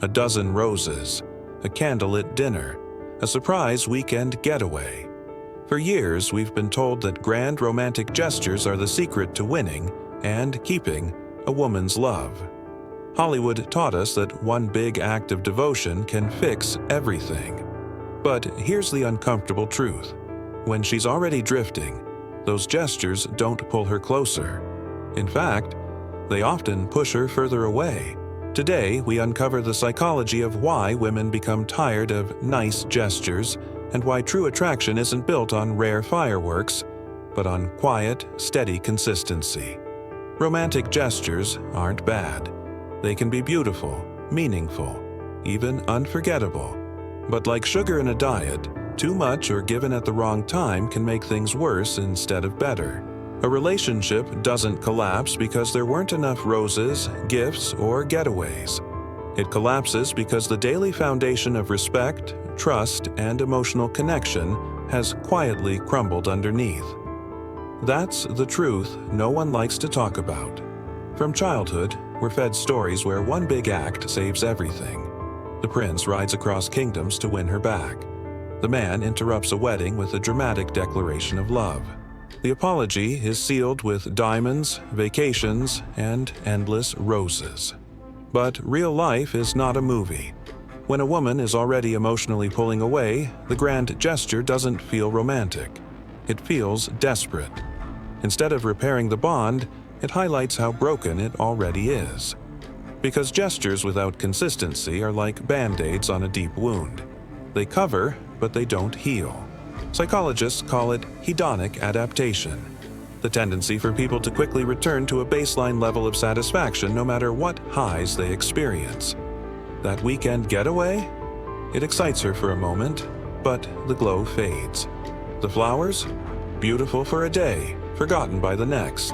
a dozen roses, a candlelit dinner, a surprise weekend getaway. For years, we've been told that grand romantic gestures are the secret to winning and keeping a woman's love. Hollywood taught us that one big act of devotion can fix everything. But here's the uncomfortable truth. When she's already drifting, those gestures don't pull her closer. In fact, they often push her further away. Today, we uncover the psychology of why women become tired of nice gestures and why true attraction isn't built on rare fireworks, but on quiet, steady consistency. Romantic gestures aren't bad. They can be beautiful, meaningful, even unforgettable. But like sugar in a diet, too much or given at the wrong time can make things worse instead of better. A relationship doesn't collapse because there weren't enough roses, gifts, or getaways. It collapses because the daily foundation of respect, trust, and emotional connection has quietly crumbled underneath. That's the truth no one likes to talk about. From childhood, we're fed stories where one big act saves everything. The prince rides across kingdoms to win her back. The man interrupts a wedding with a dramatic declaration of love. The apology is sealed with diamonds, vacations, and endless roses. But real life is not a movie. When a woman is already emotionally pulling away, the grand gesture doesn't feel romantic. It feels desperate. Instead of repairing the bond, it highlights how broken it already is. Because gestures without consistency are like band-aids on a deep wound. They cover, but they don't heal. Psychologists call it hedonic adaptation, the tendency for people to quickly return to a baseline level of satisfaction no matter what highs they experience. That weekend getaway? It excites her for a moment, but the glow fades. The flowers? Beautiful for a day, forgotten by the next.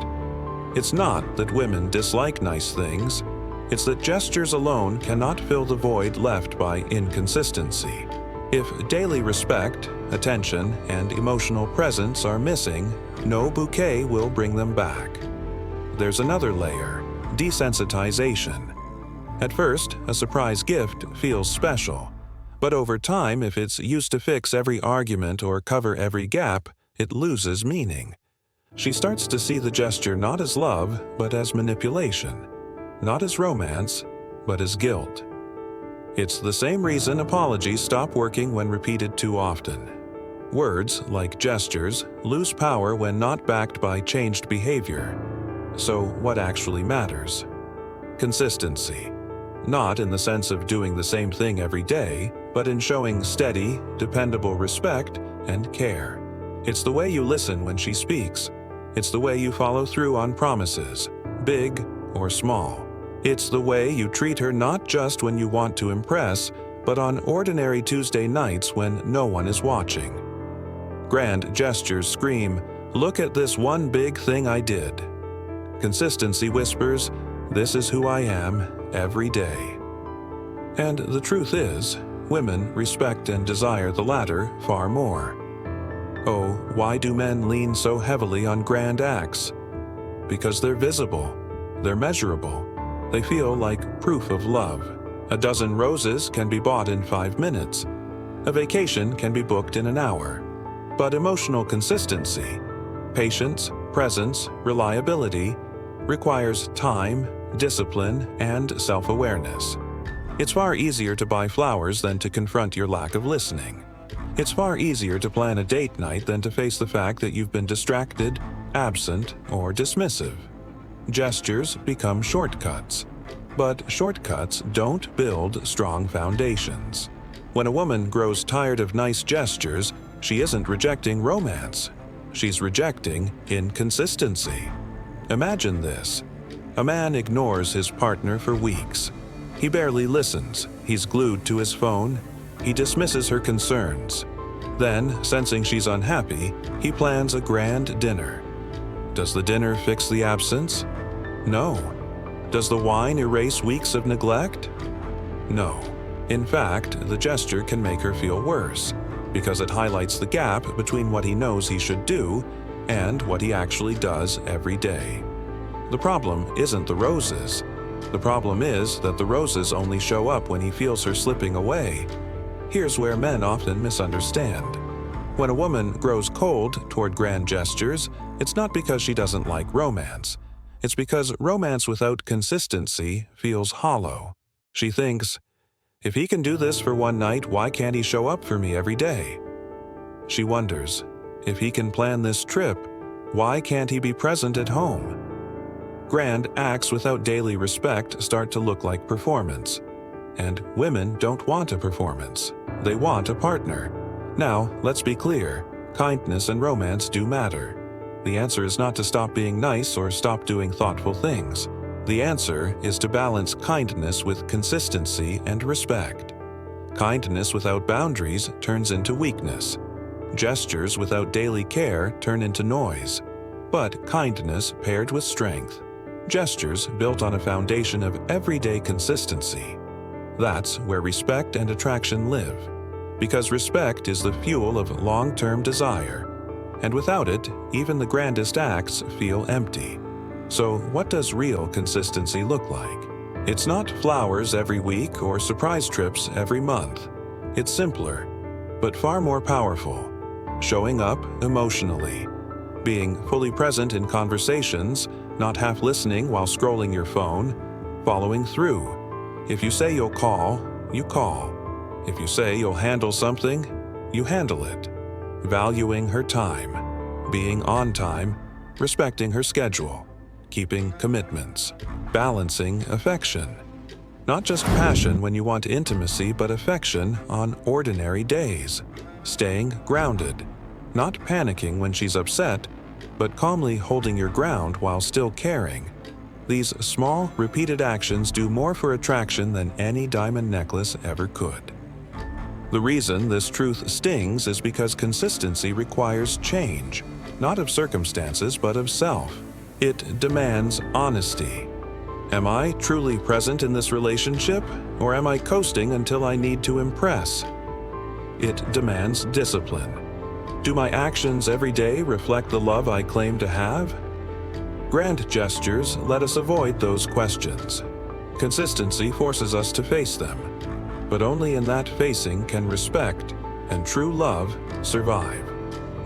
It's not that women dislike nice things. It's that gestures alone cannot fill the void left by inconsistency. If daily respect, attention, and emotional presence are missing, no bouquet will bring them back. There's another layer, desensitization. At first, a surprise gift feels special, but over time, if it's used to fix every argument or cover every gap, it loses meaning. She starts to see the gesture not as love, but as manipulation, not as romance, but as guilt. It's the same reason apologies stop working when repeated too often. Words, like gestures, lose power when not backed by changed behavior. So what actually matters? Consistency. Not in the sense of doing the same thing every day, but in showing steady, dependable respect and care. It's the way you listen when she speaks. It's the way you follow through on promises, big or small. It's the way you treat her not just when you want to impress, but on ordinary Tuesday nights when no one is watching. Grand gestures scream, "Look at this one big thing I did." Consistency whispers, "This is who I am every day." And the truth is, women respect and desire the latter far more. Oh, why do men lean so heavily on grand acts? Because they're visible, they're measurable. They feel like proof of love. A dozen roses can be bought in 5 minutes. A vacation can be booked in an hour. But emotional consistency, patience, presence, reliability, requires time, discipline, and self-awareness. It's far easier to buy flowers than to confront your lack of listening. It's far easier to plan a date night than to face the fact that you've been distracted, absent, or dismissive. Gestures become shortcuts, but shortcuts don't build strong foundations. When a woman grows tired of nice gestures, she isn't rejecting romance. She's rejecting inconsistency. Imagine this. A man ignores his partner for weeks. He barely listens. He's glued to his phone. He dismisses her concerns. Then, sensing she's unhappy, he plans a grand dinner. Does the dinner fix the absence? No. Does the wine erase weeks of neglect? No. In fact, the gesture can make her feel worse, because it highlights the gap between what he knows he should do and what he actually does every day. The problem isn't the roses. The problem is that the roses only show up when he feels her slipping away. Here's where men often misunderstand. When a woman grows cold toward grand gestures, it's not because she doesn't like romance. It's because romance without consistency feels hollow. She thinks, if he can do this for one night, why can't he show up for me every day? She wonders, if he can plan this trip, why can't he be present at home? Grand acts without daily respect start to look like performance. And women don't want a performance. They want a partner. Now, let's be clear, kindness and romance do matter. The answer is not to stop being nice or stop doing thoughtful things. The answer is to balance kindness with consistency and respect. Kindness without boundaries turns into weakness. Gestures without daily care turn into noise. But kindness paired with strength. Gestures built on a foundation of everyday consistency. That's where respect and attraction live. Because respect is the fuel of long-term desire. And without it, even the grandest acts feel empty. So what does real consistency look like? It's not flowers every week or surprise trips every month. It's simpler, but far more powerful. Showing up emotionally. Being fully present in conversations, not half listening while scrolling your phone. Following through. If you say you'll call, you call. If you say you'll handle something, you handle it. Valuing her time. Being on time. Respecting her schedule. Keeping commitments. Balancing affection. Not just passion when you want intimacy, but affection on ordinary days. Staying grounded. Not panicking when she's upset, but calmly holding your ground while still caring. These small, repeated actions do more for attraction than any diamond necklace ever could. The reason this truth stings is because consistency requires change, not of circumstances but of self. It demands honesty. Am I truly present in this relationship, or am I coasting until I need to impress? It demands discipline. Do my actions every day reflect the love I claim to have? Grand gestures let us avoid those questions. Consistency forces us to face them. But only in that facing can respect and true love survive.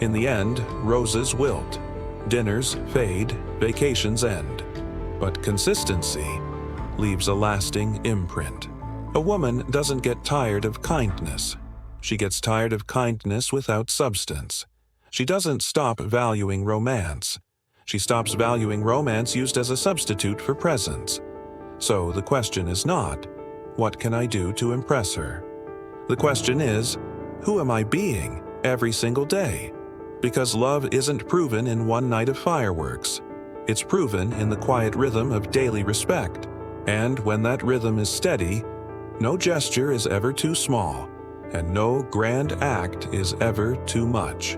In the end, roses wilt, dinners fade, vacations end. But consistency leaves a lasting imprint. A woman doesn't get tired of kindness. She gets tired of kindness without substance. She doesn't stop valuing romance. She stops valuing romance used as a substitute for presence. So the question is not, what can I do to impress her? The question is, who am I being every single day? Because love isn't proven in one night of fireworks. It's proven in the quiet rhythm of daily respect. And when that rhythm is steady, no gesture is ever too small, and no grand act is ever too much.